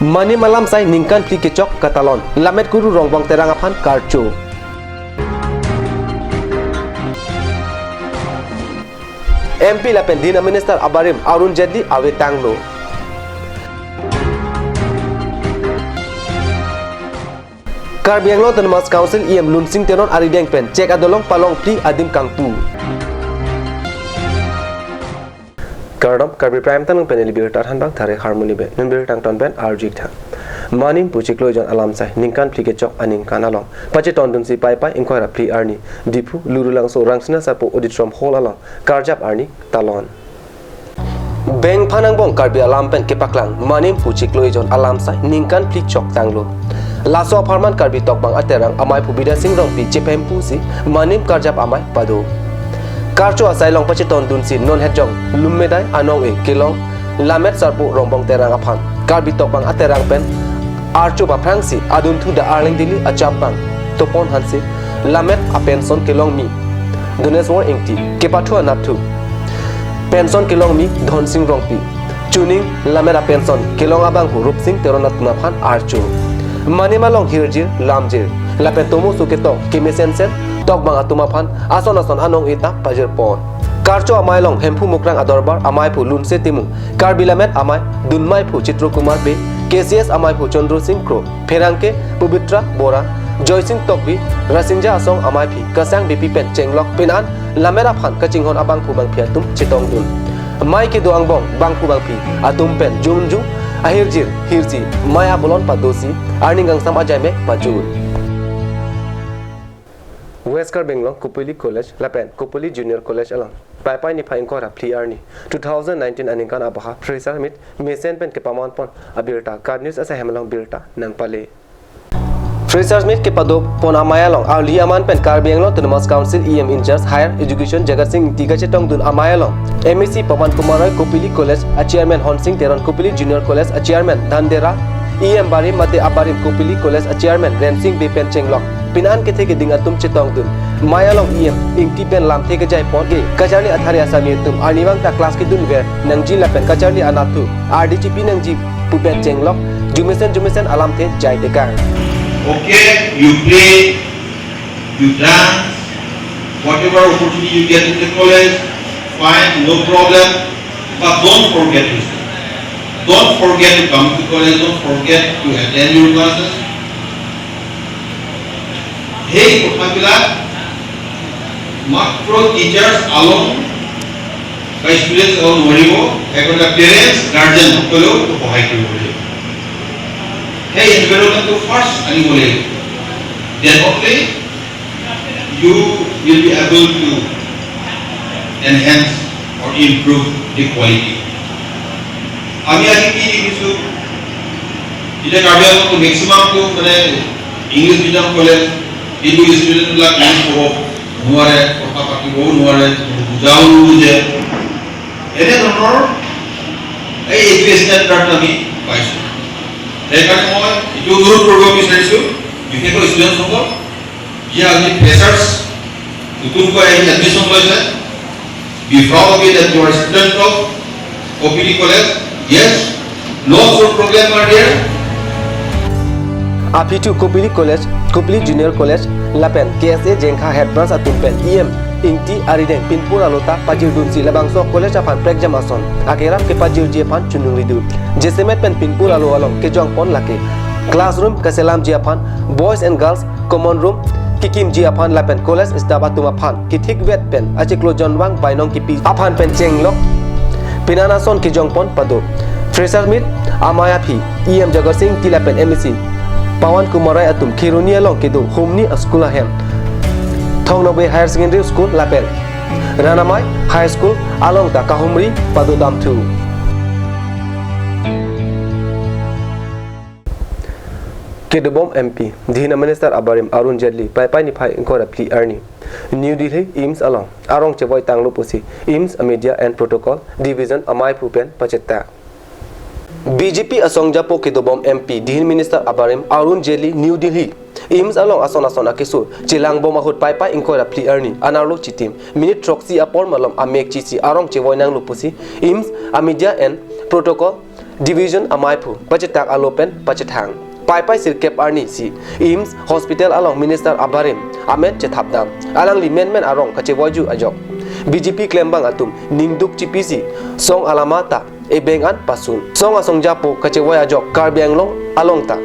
Mani malam sai ningkan pli kecok katalon lamet guru rongbong terang aphan karcho. MP lapen Dina Minister Abarim Arun Jedli awe tanglo. Karbi Anglo Autonomous Council IM Lunsing Tenon Arideng Pen cek adolong palong pli adim kangtu. Kardom Karbi Prime Tanung Pen Elibir Tarhan Bang Thare Harmony Be Numbir Tang Ton Ben Arjik Tha. Manim Puchiklo Jon Alam Sai Ningkan Pli Kechok Aning Kanalong Pache Ton Dun Si Pai Pai Inquire Pli Arni Dipu Lurulang So Rangsna Sapo Auditrom Hall Along Karjap Arni Talon Beng Panang Bong Karbi Alam Pen Kepaklang Manim Puchiklo Jon Alam Sai Ningkan Pli Chok Tanglo Laso Apartment Karbi Tokbang Aterang Amai Pubida Singrong Pi Chepem Pusi Manim Karjap Amai Pado Karcho Asai Long Pache Ton Dun Si Non Hejong Lummedai Anong E Kilong Lamet Sarpo Rombong Terang Aphan Karbi Tokbang Aterang Pen Archo Baprangsi Adun Thu Da Arling Dili Achapang Topon Hansi Lamet A Penson Kilong Mi Dunes War Ingti Kepatua Natu Penson Kilong Mi Don Sing Rongpi Tuning Lamet A Penson Kilong Abang Rup Sing Teronat Naphan Archo Manima Long Hirjir Lamjir Lapen Tomo Suketok Kimesensen Tokbang Atumaphan Ason Anong Ita Pajir Pon Karcho Amai Long Hempu Mukrang Adorbar Amai Pu Lunse Timu Karbi Lamet Amai Dunmai Pu Chitro Kumar Be KCS Amai Pu Chandru Singh Kro Pherangke Pubitra Bora Joy Singh Tokbi Rasinja Asong Amai Pi Kasang BP Pen Chenglok Pinan Lamera Phan Kachinghon Abang Pu Bang Phiatum Chitong Dun Mai Ki Doang Bong Bang Pu Bang Pi Atum Pen Junju Ahirjir Hirji Maya Bolon Padosi Arningang Sam Ajame Pajur Westcar Benglong Kupuli College Lapen Kupuli Junior College Alang Pai Pai ni Phain Kora Pli Arni 2019 Aninkan Abaha Fraser Mit Mesen Pen ke Paman Pon Abirta Card News Asa Hemalong Birta Nang Pale Fraser Smith ke Pado Pon Amaya Long Ali Aman Pen Karbi Anglo Autonomous Council EM in charge Higher Education Jagat Singh Tiga Chetong Dun Amaya Long MEC Pawan Kumar Kupuli College a Chairman Hon Singh Teron Kupuli Junior College a Chairman Dhandera EM Barim Mate Abarim Kupuli College a Chairman Ren Singh Bepen Chenglok Pinan ke theke ding atum Chetong Dun Maya Long EM Ingti Pen Lam theke jai pon ge Kajani Athari Asami tum Arniwang ta class ki dun ver Nangji Lapen Kajani Anatu RDGP Nangji Pupen Chenglok Jumesen Alam the jai dekar Okay, you play, you dance, whatever opportunity you get in the college, fine, no problem, but don't forget to study. Don't forget to come to college, don't forget to attend your classes. Hey, Kotapila, macro teachers alone, by students alone, waribo, ekota parents, guardian, okolo, to pahai kori. Hey, environment to first animal. Then only you will be able to enhance or improve the quality. Ami agi ki isu ida karbian to maximum to mane English medium college Hindu student la class ko nuare kota paki ko nuare bujau je ene donor ei education card ami paisu Rekan moi itu guru program misalnya bikin ko student semua dia agni freshers itu ko admission loise be proud that you are student of OPD college yes no problem are there Apitu Kupuli College Kupuli Junior College Lapen KSA Jengkha Headmaster Atumpen EM Ingti Arideng Pinpur Alota Pajir Dunsi Labangso College Apan Prekjam Ason Akeram ke Pajir Jepan Chunung Ridu Jesemet Pen Pinpur Alo Along ke Jong Pon Lake Classroom Kaselam Jiapan Boys and Girls Common Room Kikim Jiapan Lapen College Staff Atumapan Kitik Vet Pen Achiklo Jonwang Bainong Kipi Apan Pen Chenglok Pinanason ke Jong Pon Pado Fraser Smith Amaya Phi EM Jagat Singh Tilapen MEC Pawan Kumarai Atum Kirunia Long Kedu Humni School Ahem Thongnobe Higher Secondary School Lapel Ranamai High School Along Ta Kahumri Padu Dam 2 Kedubom MP Dina Minister Abarim Arun Jedli Pai Pai ni Pai Inkora Pli Arni New Delhi IMS Along Arong Cheboy Tanglo Pusi IMS Media and Protocol Division Amai Pupen Pacheta BJP Asongjapo Kedubom MP Din Minister Abarim Arun Jedli New Delhi IMS Along Ason Akisu Chilang Bomahut Pai Pai Inkora Pli Arni Anarlo Chitim Minute Troxy Apor Malom Amek Chisi Arong Cheboy Nang Lupusi IMS Media and Protocol division amai phu pachetak alopen pachetang pai pai sir kep arni si IMS hospital along minister abarim amet chethabdam alang limen men arong kachewoju ajok BJP klembang atum ningduk CPC song alamata ebengan pasun song asong japo kachewoy ajok Karbi anglong along ta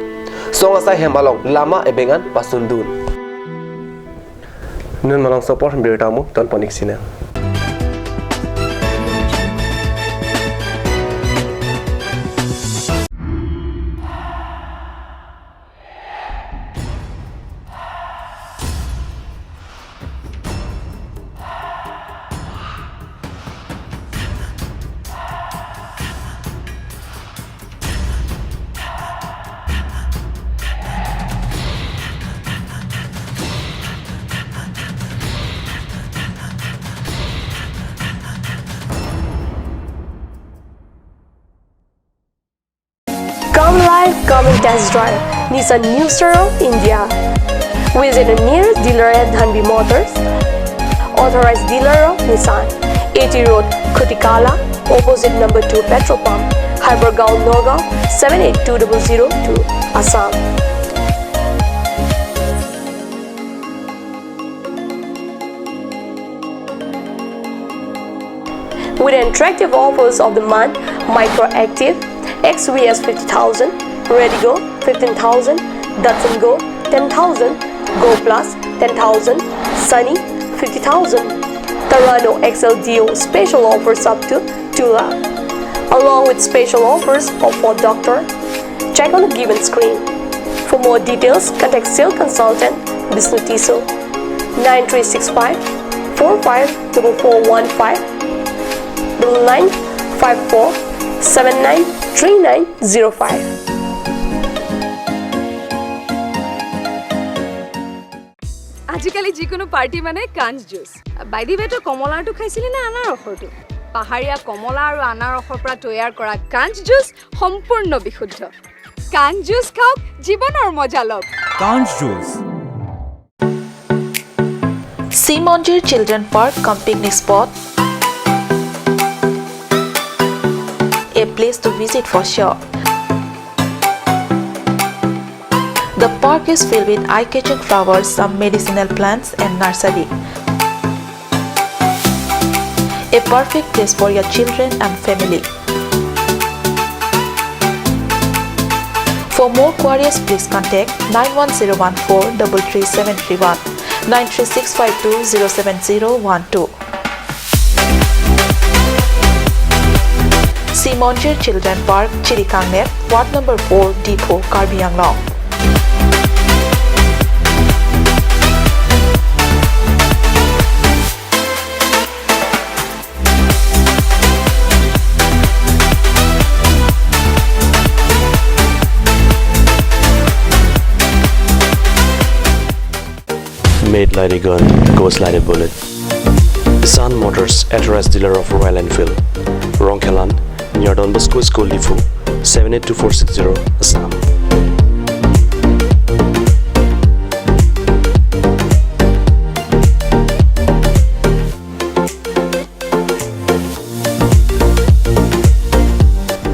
song asai hem along lama ebengan pasun dun nun malong support beritamu ton ponik sina Come live, come and test drive Nissan New Star India. Visit a nearest dealer at Dhanbi Motors. Authorized dealer of Nissan. 80 Road, Kutikala, opposite number 2 petrol pump, Hypergaon, Nagaon 782002, Assam. With attractive offers of the month, Micro Active, XVS 50,000, Redigo 15,000, Datsun Go 10,000, Go Plus 10,000, Sunny 50,000. Tarano XLDO special offers up to 2 lakh. Along with special offers of Ford Doctor. Check on the given screen. For more details, contact sales consultant Bisnu Tiso 9365 454415 9954 793905. আজিকালি যিকোনো party মানে কাঞ্জ juice বাইদি বেটো কমলাটো খাইছিলি না আনাৰসৰটো পাহাৰীয়া কমলা আৰু আনাৰসৰ পৰা তৈয়াৰ কৰা কাঞ্জ জুচ সম্পূৰ্ণ বিশুদ্ধ কাঞ্জ জুচ খাওক জীৱনৰ মজা লওক Kanj Juice. Simonjir Children Park cum picnic spot. A place to visit for sure. The park is filled with eye-catching flowers, some medicinal plants and nursery. A perfect place for your children and family. For more queries, please contact 91014 33731 93652 07012. Simonjir Children Park, Chirikangnet, Ward number 4, Depot, Karbi Anglong. Made like a gun, goes like a bullet. Sun Motors, authorized dealer of Royal Enfield. Rongkelan, near Don Bosco School Lifu, 782460, Assam.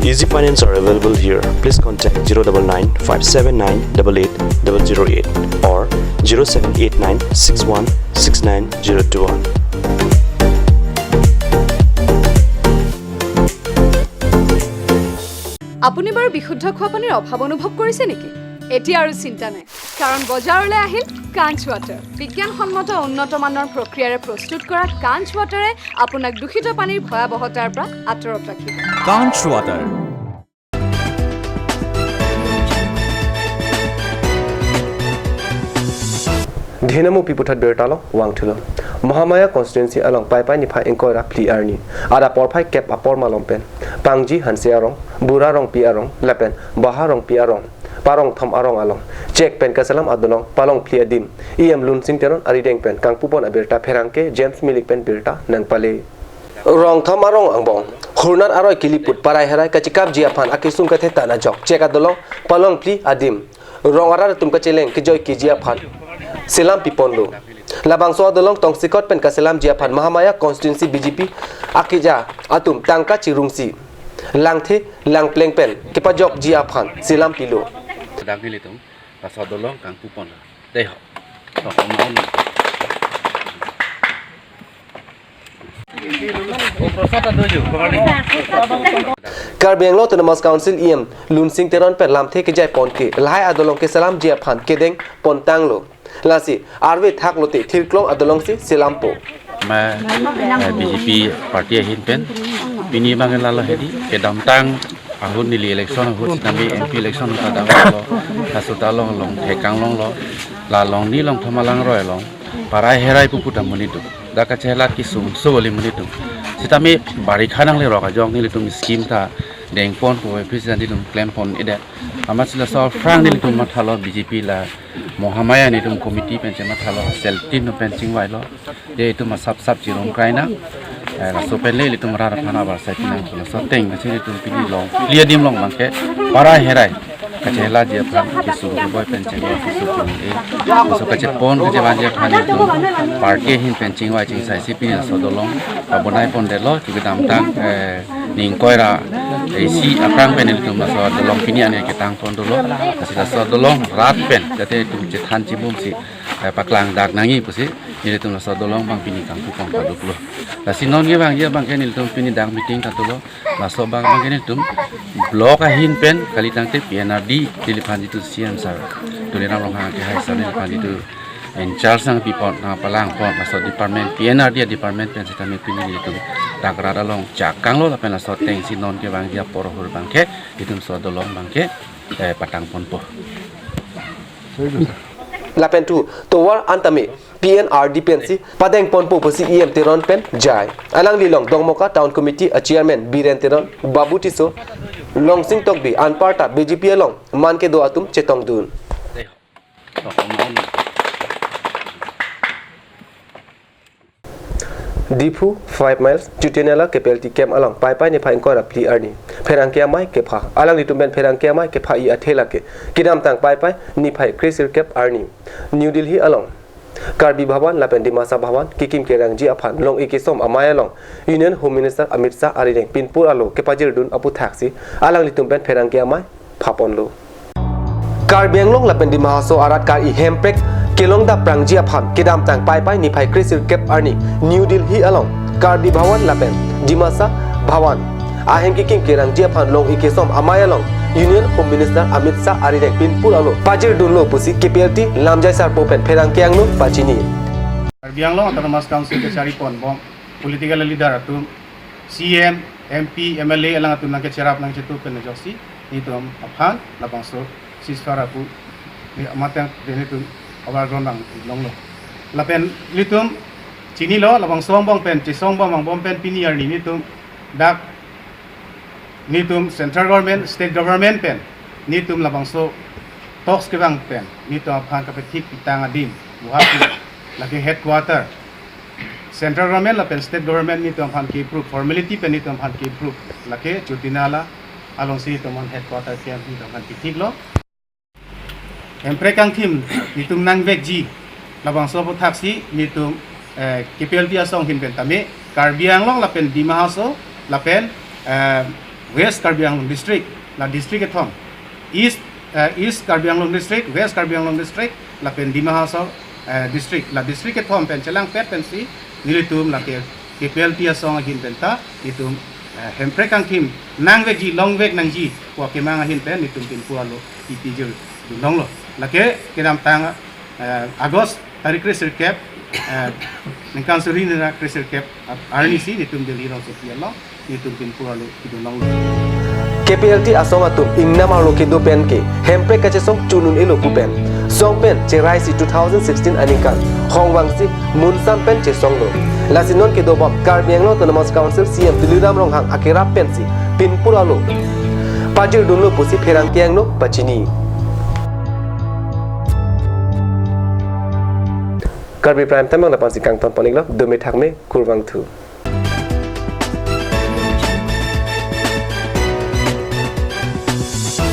Easy finance are available here. Please contact 099 579 88008 or 0789 61 69021. আপুনি বাৰু বিশুদ্ধ খোৱা পানীৰ অভাৱ অনুভৱ কৰিছে নেকি এতিয়া আৰু চিন্তা নাই কাৰণ বজাৰলৈ আহিল কাঞ্চ ৱাটাৰ বিজ্ঞানসন্মত উন্নত মানৰ প্ৰক্ৰিয়াৰে প্ৰস্তুত কৰা কাঞ্চ ৱাটাৰে আপোনাক দূষিত পানীৰ ভয়াৱহতাৰ পৰা আঁতৰত ৰাখিব Kanj Water. Dhenamu piputat bertalo wang thulo Mahamaya constituency along pai pai ni phai inkoira pli arni ada por phai kep apor malompen pangji hanse arong bura rong pi arong lapen baharong pi arong parong thom arong along check pen kasalam adolong palong pli adim iam lun singteron arideng pen kang pupon abirta pherangke James Milik pen birta nang pale rong thom arong angbong hurnan aroi kiliput parai herai kachikap jiapan akisum kathe tana jok check adolong palong pli adim rong arar tum kacheleng kijoy kijiapan Selam Pipondo. Labang so adolong tong sikot pen kaselam jiapan Mahamaya constituency BJP akija atum tangka cirungsi. lang the lang pleng pen ke pa jok ji aphan silam pilo đang đi lên và sau đó lông càng coupon là đây họ không máu nữa Karbi Autonomous Council IM Lun Sing Teron per lam the ke jai pon ke lai adolong ke salam ji aphan ke deng pon tang lo lasi arve thak lo te thir klong adolong si silam po mà BJP party hin pen pini bang la hedi ke dam tang ahun ni election ahun nami MP election ta da lo hasuta long the kang long lo la long ni long thamalang roi long parai herai pu putam munitu da ka chela ki sum so li munitu sitami bari khanang le ro ka jong ni litum scheme ta deng pon ko president ni tum claim pon ide amasila so frank ni litum mathalo BJP la mohamaya ni tum committee pen chema thalo sel tin no pen chingwai lo ye tum sap jirong kraina la so pen le litum ra thana ba sai tin ko so teng na chini tum pini long clear dim long bangke para herai ka chela je phan ki su ki boy pen chengwa ki su tum e so ka che pon ka che ban je phan ni tum party hin pen chingwai ching sai si pini so do long ba bonai pon de lo ki dam tang ning koira e si aprang pen litum so do long pini ane ke tang pon do lo si la so do long rat pen jate tum che than chi bum si paklang dak nangi pusi ni litum so do long bang pini kang ku kong pa do lo la sinon ge bang ye bang ke ni litum pini dak meeting ka to lo la so bang ke ni litum blok a hin pen kali tang te PNRD telephone itu siam sar to le long ha ke hai sa ni pa itu in charge sang people na palang pon la so department PNRD department pen sita me pini litum dak ra long jakang lo la pen la so teng sinon ke bang dia por hur bang ke litum so do long bang ke patang pon po la pen tu to war antame PNRD pen si padeng pon po si EM teron pen jai alang li long dongmoka town committee a chairman Biren teron babu tiso long sing tok bi an parta BJP long man ke do atum chetong dun Dipu 5 miles Jutenela Kepelti Kem along Pai ni Pai Kora Pli Arni Perang Kia Mai Kepa Alang Litumen Perang Kia Mai Kepa I Athela Ke Kidam Tang Pai ni Pai Krisir Kep Arni New Delhi along Karbi Bhawan Lapen Dimasa Bhawan Kikim Kerang Ji Aphan Long Ikisom Amaya Long Union Home Minister Amit Shah Arireng Pinpur Alo Kepajir Dun Apu Taxi Alang Litumen Perang Kia Mai Phapon Lo Karbi Anglong Lapen Dimaso Arat Kar I Hemprek Kelong da prangji aphan kedam tang pai ni phai krisir kep arni New Delhi along Karbi Bhawan lapen Dimasa Bhawan aheng kiking kerang ji aphan long ikesom amaya long Union Home Minister Amit Shah arirek pinpur alo pajir dunlo pusi KPLT lamjai sar popen pherang keang no pachini Karbi Anglong Autonomous Council ke cari pon bom political leader atum CM MP MLA alang atum nang ke cerap nang cetu pen joksi itu aphan lapang so sisfara pu amatang dene tu awal ronang long lo lapen litum chini lo labang som bong pen chi som bong bom pen pinier ni nitum dak nitum central government state government pen nitum labang so talks ke bang pen nitum aphan ka petik pitang adim buhat lagi headquarter central government lapen state government nitum aphan ki proof formality pen nitum aphan ki proof lake chutinala along si tuman headquarter pen nitum aphan pitik lo Emprekang tim nitum nang vekji labang sopo taksi nitum KPLT asong hin pentame Karbi Anglong lapen Dimahaso lapen West Karbi Anglong district la district etom East Karbi Anglong district West Karbi Anglong district lapen Dimahaso district la district etom pen chelang pet pensi nilitum la KPLT asong hin penta nitum Emprekang tim nang vekji long vek nang ji wa kemang hin pen nitum tin pualo itijul long lo lake kinam tang Agos tarik krisir kep ningkan suri nira krisir kep RNC nitum Delhi long sopian lo nitum pin puralu idulong lo KPLT asong atum ingnama lo kido pen ke hempe kache song chunun elo ku pen song pen cherai si 2016 aninkan hongwang si munsam pen che song lo lasinon ke do bom Karbi Anglong Autonomous Council CM Diluram rong hang akira pen si pin puralu pajir dunlo pusi pherang tiang no pachini Karbi Prime Time ang napansi kang ton panig lo dumi thakme kurwang thu